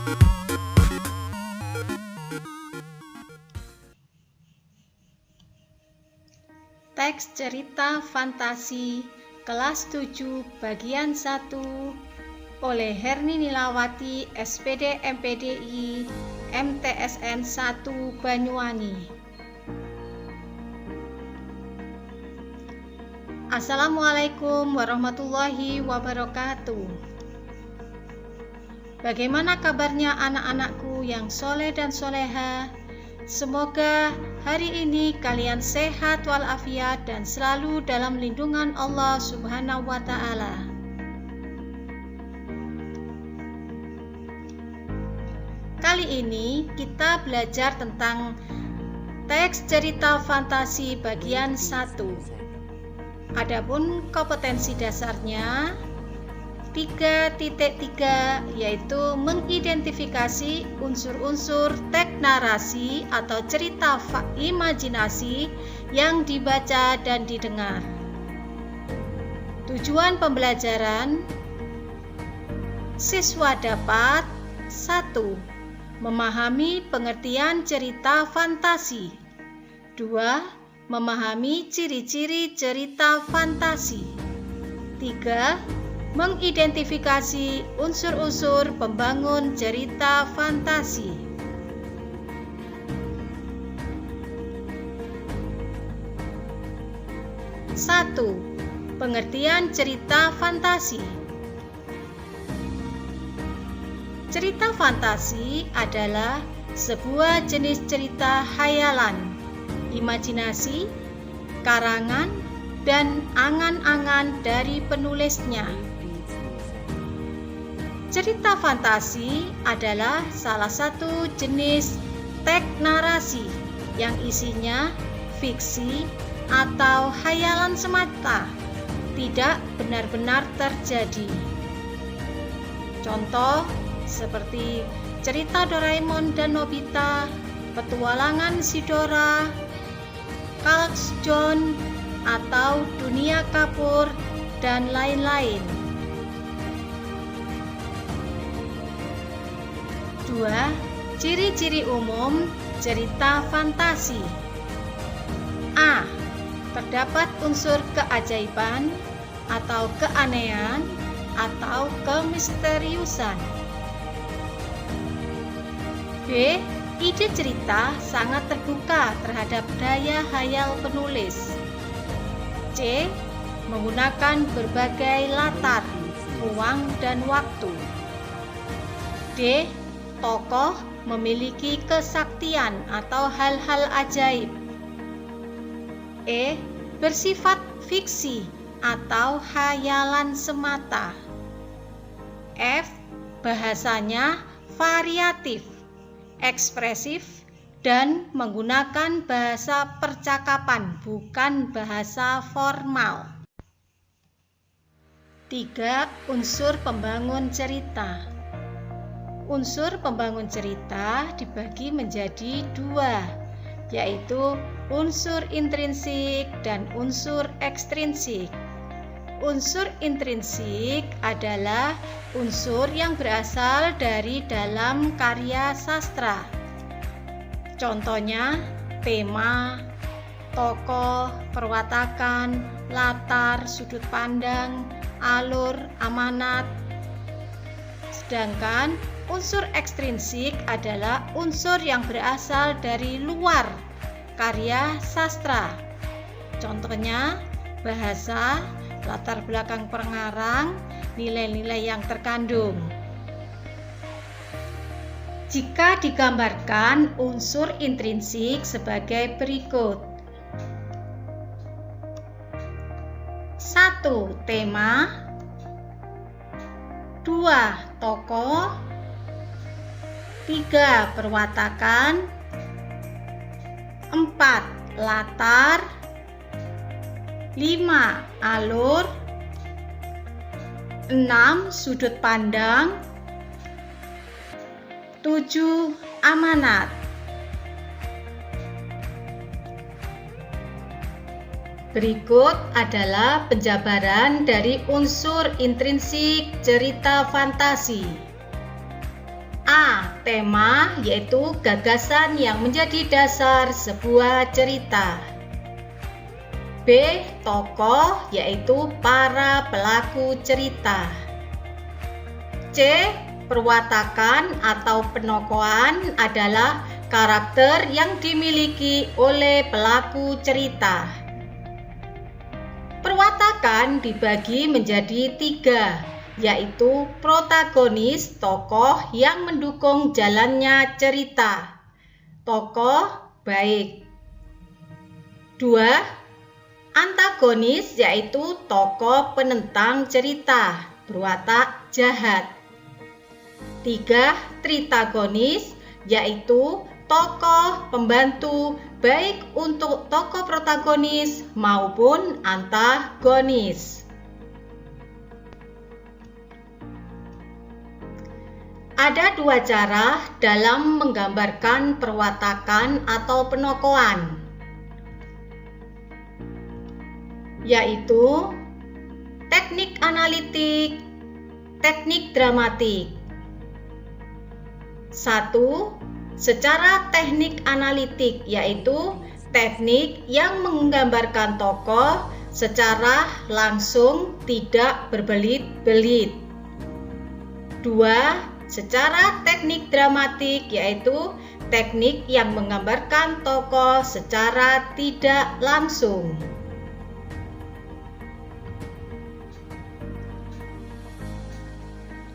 Teks cerita fantasi kelas 7 bagian 1 oleh Herni Nilawati SPD MPDI MTSN 1 Banyuwangi. Assalamualaikum warahmatullahi wabarakatuh. Bagaimana kabarnya anak-anakku yang soleh dan soleha? Semoga hari ini kalian sehat walafiat dan selalu dalam lindungan Allah Subhanahu wa Ta'ala. Kali ini kita belajar tentang teks cerita fantasi bagian 1. Adapun kompetensi dasarnya 3.3 yaitu mengidentifikasi unsur-unsur teks narasi atau cerita imajinasi yang dibaca dan didengar. Tujuan pembelajaran: siswa dapat 1. Memahami pengertian cerita fantasi. 2. Memahami ciri-ciri cerita fantasi. 3. Mengidentifikasi unsur-unsur pembangun cerita fantasi. Satu, pengertian cerita fantasi. Cerita fantasi adalah sebuah jenis cerita khayalan, imajinasi, karangan, dan angan-angan dari penulisnya. Cerita fantasi adalah salah satu jenis teks narasi yang isinya fiksi atau khayalan semata, tidak benar-benar terjadi. Contoh seperti cerita Doraemon dan Nobita, petualangan si Dora, Calx John, atau Dunia Kapur, dan lain-lain. 2. Ciri-ciri umum cerita fantasi. A. Terdapat unsur keajaiban atau keanehan atau kemisteriusan. B. Ide cerita sangat terbuka terhadap daya khayal penulis. C. Menggunakan berbagai latar, ruang, dan waktu. D. Tokoh memiliki kesaktian atau hal-hal ajaib. E. Bersifat fiksi atau khayalan semata. F. Bahasanya variatif, ekspresif, dan menggunakan bahasa percakapan, bukan bahasa formal. 3. Unsur pembangun cerita. Unsur pembangun cerita dibagi menjadi 2, yaitu unsur intrinsik dan unsur ekstrinsik. Unsur intrinsik adalah unsur yang berasal dari dalam karya sastra. Contohnya tema, tokoh, perwatakan, latar, sudut pandang, alur, amanat. Sedangkan unsur ekstrinsik adalah unsur yang berasal dari luar karya sastra. Contohnya bahasa, latar belakang pengarang, nilai-nilai yang terkandung. Jika digambarkan unsur intrinsik sebagai berikut. 1. Tema. 2. Tokoh. 3. Perwatakan. 4. Latar. 5. Alur. 6. Sudut pandang. 7. Amanat. Berikut adalah penjabaran dari unsur intrinsik cerita fantasi. A. tema, yaitu gagasan yang menjadi dasar sebuah cerita. B. Tokoh, yaitu para pelaku cerita. C. Perwatakan atau penokohan adalah karakter yang dimiliki oleh pelaku cerita. Perwatakan dibagi menjadi 3, yaitu protagonis, tokoh yang mendukung jalannya cerita, tokoh baik. 2. Antagonis, yaitu tokoh penentang cerita, berwatak jahat. 3. Tritagonis, yaitu tokoh pembantu baik untuk tokoh protagonis maupun antagonis. Ada 2 cara dalam menggambarkan perwatakan atau penokohan, yaitu teknik analitik, teknik dramatik. 1. Secara teknik analitik, yaitu teknik yang menggambarkan tokoh secara langsung, tidak berbelit-belit. 2. Secara teknik dramatik, yaitu teknik yang menggambarkan tokoh secara tidak langsung.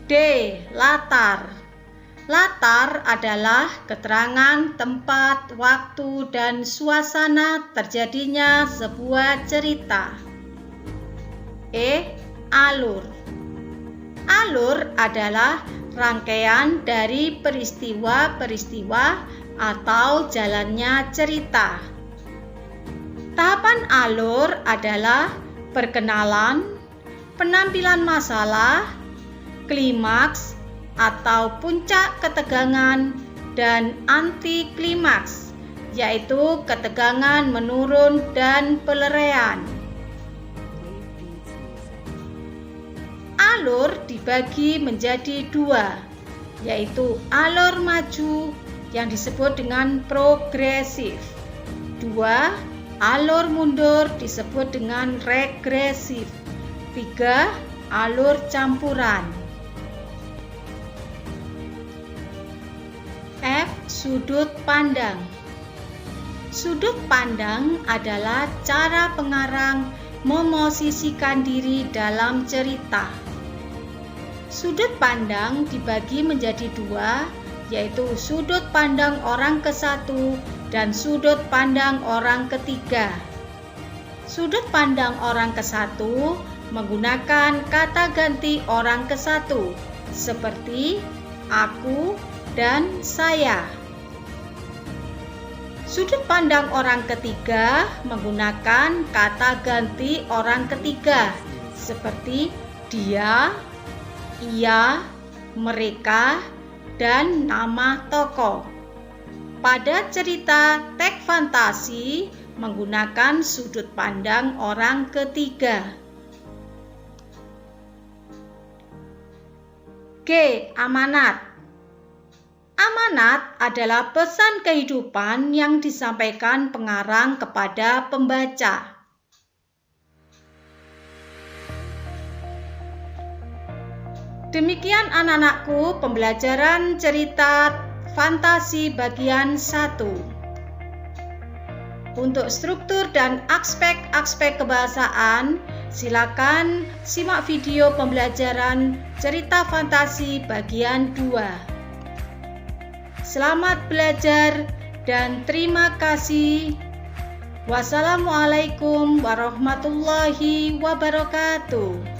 D. Latar. Latar adalah keterangan tempat, waktu, dan suasana terjadinya sebuah cerita. E. Alur. Alur adalah rangkaian dari peristiwa-peristiwa atau jalannya cerita. Tahapan alur adalah perkenalan, penampilan masalah, klimaks atau puncak ketegangan, dan anti klimaks, yaitu ketegangan menurun dan pelerian. Alur dibagi menjadi 2, yaitu alur maju yang disebut dengan progresif. 2. Alur mundur disebut dengan regresif. 3. Alur campuran. F. Sudut pandang. Sudut pandang adalah cara pengarang memosisikan diri dalam cerita. Sudut pandang dibagi menjadi 2, yaitu sudut pandang orang ke-1 dan sudut pandang orang ke-3. Sudut pandang orang ke-1 menggunakan kata ganti orang ke-1 seperti aku dan saya. Sudut pandang orang ketiga menggunakan kata ganti orang ketiga seperti dia, ia, mereka, dan nama tokoh. Pada cerita teks fantasi menggunakan sudut pandang orang ketiga. G. Amanat. Amanat adalah pesan kehidupan yang disampaikan pengarang kepada pembaca. Demikian anak-anakku pembelajaran cerita fantasi bagian 1. Untuk struktur dan aspek-aspek kebahasaan, silakan simak video pembelajaran cerita fantasi bagian 2. Selamat belajar dan terima kasih. Wassalamualaikum warahmatullahi wabarakatuh.